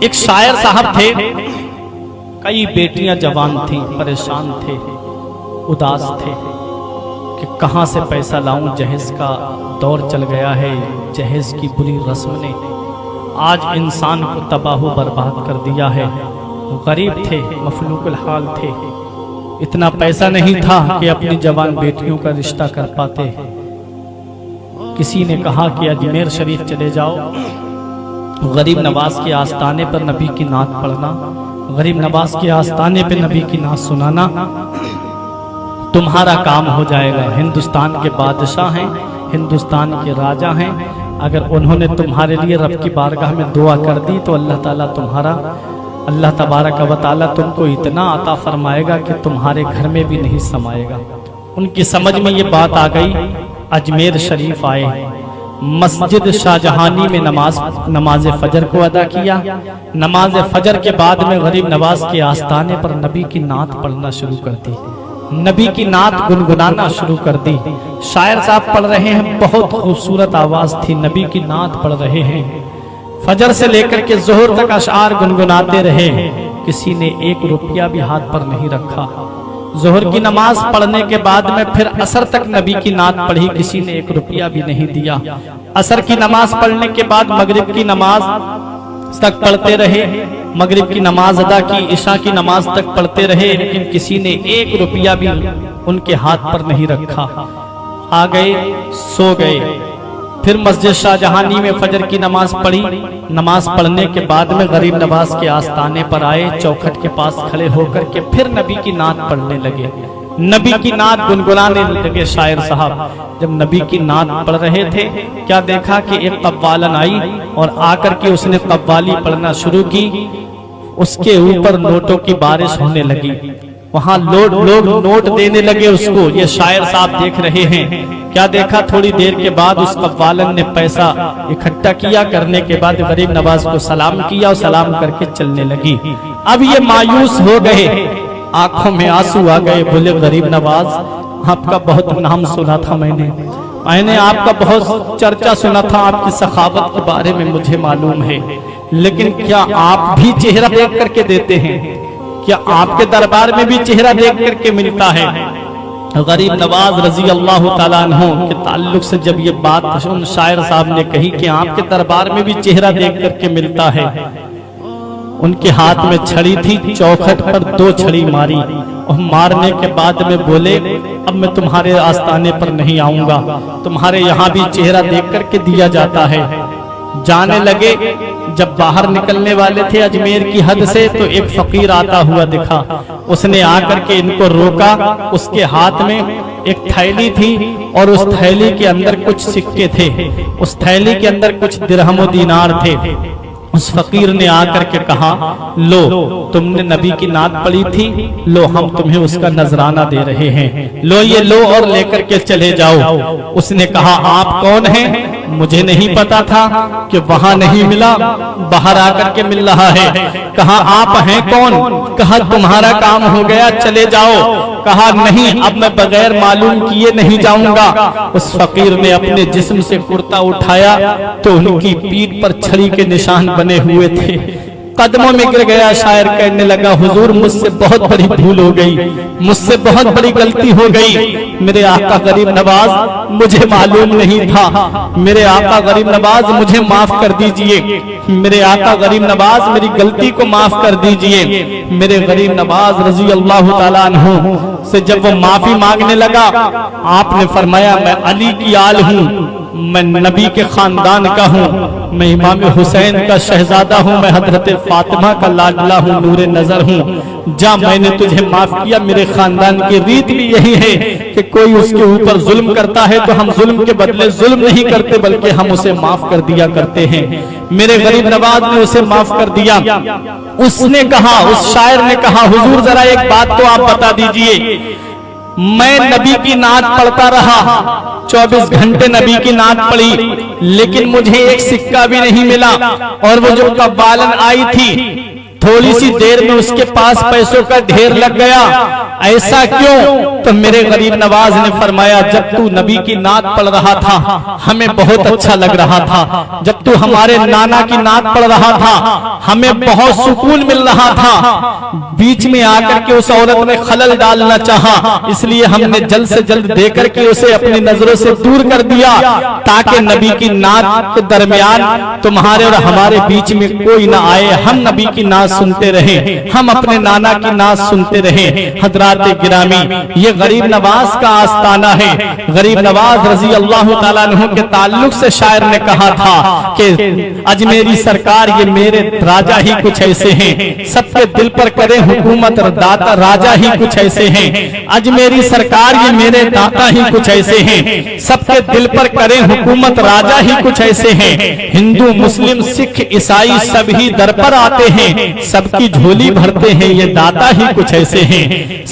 एक शायर साहब थे, कई बेटियां जवान थीं, परेशान थे, उदास थे कि कहां से पैसा लाऊं, जहेज का दौर चल गया है, जहेज की बुरी रस्म ने आज इंसान को तबाह बर्बाद कर दिया है। गरीब थे, मफलूकुल हाल थे, इतना पैसा नहीं था कि अपनी जवान बेटियों का रिश्ता कर पाते। किसी ने कहा कि अजमेर शरीफ चले जाओ, गरीब नवाज के आस्थाने पर नबी की नात पढ़ना, गरीब नवाज के आस्थाने पर नबी की नात सुनाना, तुम्हारा काम हो जाएगा। हिंदुस्तान के बादशाह हैं, हिंदुस्तान के राजा हैं, अगर उन्होंने तुम्हारे लिए रब की बारगाह में दुआ कर दी तो अल्लाह ताला तुम्हारा, अल्लाह तबारक व तआला तुमको इतना अता फरमाएगा कि तुम्हारे घर में भी नहीं समाएगा। उनकी समझ में ये बात आ गई, अजमेर शरीफ आए, मस्जिद शाहजहानी में नमाज फजर को अदा किया। नमाज फजर के बाद में गरीब नवाज के आस्थाने पर नबी की नात पढ़ना शुरू कर दी, नबी की नात गुनगुनाना शुरू कर दी। शायर साहब पढ़ रहे हैं, बहुत खूबसूरत आवाज थी, नबी की नात पढ़ रहे हैं। फजर से लेकर के जोहर तक अशआर गुनगुनाते रहे, किसी ने 1 रुपया भी हाथ पर नहीं रखा। जोहर की नमाज पढ़ने के बाद में फिर असर तक नबी की नात पढ़ी, किसी ने 1 रुपया भी नहीं दिया। असर की नमाज पढ़ने के बाद मगरिब की नमाज तक पढ़ते रहे, मगरिब की नमाज अदा की, इशा की नमाज तक पढ़ते रहे, लेकिन किसी ने 1 रुपया भी उनके हाथ पर नहीं रखा। आ गए, सो गए। फिर मस्जिद शाहजहानी में फजर की नमाज पढ़ी। नमाज पढ़ने के बाद में गरीब नवाज के आस्थाने पर आए, चौखट के पास खड़े होकर के फिर नबी की नात पढ़ने लगे, नबी की नात गुनगुनाने लगे। शायर साहब जब नबी की नात पढ़ रहे थे, क्या देखा कि एक कव्वालन आई और आकर के उसने कव्वाली पढ़ना शुरू की। उसके ऊपर नोटों की बारिश होने लगी, वहां लोग नोट देने लगे उसको। ये शायर साहब देख रहे हैं। क्या देखा, थोड़ी देर के बाद उस कव्वालन ने पैसा इकट्ठा किया, करने के बाद गरीब नवाज को सलाम किया और सलाम करके चलने लगी। अब ये मायूस हो गए, आंखों में आंसू आ गए। बोले, गरीब नवाज, आपका बहुत नाम सुना था, मैंने आपका बहुत चर्चा सुना था, आपकी सखावत के बारे में मुझे मालूम है, लेकिन क्या आप भी चेहरा देख करके देते हैं? क्या आपके दरबार में भी चेहरा देख करके मिलता है? गरीब नवाज रजी अल्लाह ताला अन्हु के ताल्लुक से जब ये बात उन शायर साहब ने कही कि आपके दरबार में भी चेहरा देख करके मिलता है, उनके हाथ में छड़ी थी, चौखट पर 2 छड़ी मारी और मारने के बाद में बोले, अब मैं तुम्हारे आस्थाने पर नहीं आऊंगा, तुम्हारे यहाँ भी चेहरा देख करके दिया जाता है। जाने लगे। जब बाहर निकलने वाले थे अजमेर की हद से, तो एक फकीर आता हुआ दिखा। उसने आकर के इनको रोका। उसके हाथ में एक थैली थी और उस थैली के अंदर कुछ सिक्के थे, उस थैली के अंदर कुछ दिरहम और दीनार थे। उस फकीर ने आकर के कहा, लो, तुमने नबी की नात पढ़ी थी, लो हम तुम्हें उसका नजराना दे रहे हैं, लो ये लो और लेकर के चले जाओ। उसने कहा, आप कौन हैं? मुझे नहीं पता था कि वहां नहीं मिला, बाहर आकर के मिल रहा है। कहा, आप हैं कौन? कहा, तुम्हारा काम हो गया, चले जाओ। कहा, नहीं, अब मैं बगैर मालूम किए नहीं जाऊंगा। उस फकीर ने अपने जिस्म से कुर्ता उठाया तो उनकी पीठ पर छड़ी के निशान बने हुए थे। कदमों में गिर गया। शायर कहने लगा, हुजूर मुझसे बहुत बड़ी भूल हो गई, मुझसे बहुत बड़ी गलती हो गई। मेरे आका गरीब नवाज, मुझे मालूम नहीं था। मेरे आका गरीब नवाज, मुझे माफ कर दीजिए। मेरे आका गरीब नवाज, मेरी गलती को माफ कर दीजिए। मेरे गरीब नवाज रजी अल्लाह ताला अन्हु से जब वो माफी मांगने लगा, आपने फरमाया, मैं अली की आल हूँ, मैं नबी के खानदान का हूँ, मैं इमाम हुसैन का शहजादा हूँ, मैं हजरत फातिमा का लाडला हूँ, नूरे नजर हूँ। जा, मैंने तुझे माफ किया। मेरे खानदान की रीत भी यही है कि कोई उसके ऊपर जुल्म करता है तो हम जुल्म के बदले जुल्म नहीं करते, बल्कि हम उसे माफ कर दिया करते हैं। मेरे गरीब नवाज ने उसे माफ कर दिया। उसने कहा, उस शायर ने कहा, हुजूर जरा एक बात तो आप बता दीजिए, मैं नबी की नात पढ़ता रहा, 24 घंटे नबी की नात पढ़ी, लेकिन मुझे एक सिक्का भी नहीं मिला। और वो जो कव्वालन आई थी थोड़ी सी देर में उसके पास पैसों का ढेर लग गया। ऐसा क्यों? तो मेरे गरीब नवाज ने फरमाया, जब तू नबी की नात पढ़ रहा था हमें बहुत अच्छा लग रहा था, जब तू हमारे नाना की नात पढ़ रहा था हमें बहुत सुकून मिल रहा था। बीच में आकर के उस औरत ने खलल डालना चाहा, इसलिए हमने जल्द से जल्द देकर के उसे अपनी नजरों से दूर कर दिया, ताकि नबी की नात के दरमियान तुम्हारे और हमारे बीच में कोई ना आए, हम नबी की नात सुनते रहे, हम अपने नाना की नात सुनते रहे। हजरात गिरामी, ये गरीब नवाज का आस्ताना है। गरीब नवाज रजी अल्लाह ताला अन्हु के ताल्लुक से शायर ने कहा था कि अजमेरी सरकार ये मेरे राजा ही कुछ ऐसे हैं, सबके दिल पर करें हुकूमत दाता राजा ही कुछ ऐसे हैं। अजमेरी सरकार ये मेरे दाता ही कुछ ऐसे हैं, सबके दिल पर करें हुकूमत राजा ही कुछ ऐसे हैं। हिंदू मुस्लिम सिख ईसाई सभी दर पर आते हैं, सबकी झोली भरते हैं ये दाता ही कुछ ऐसे हैं।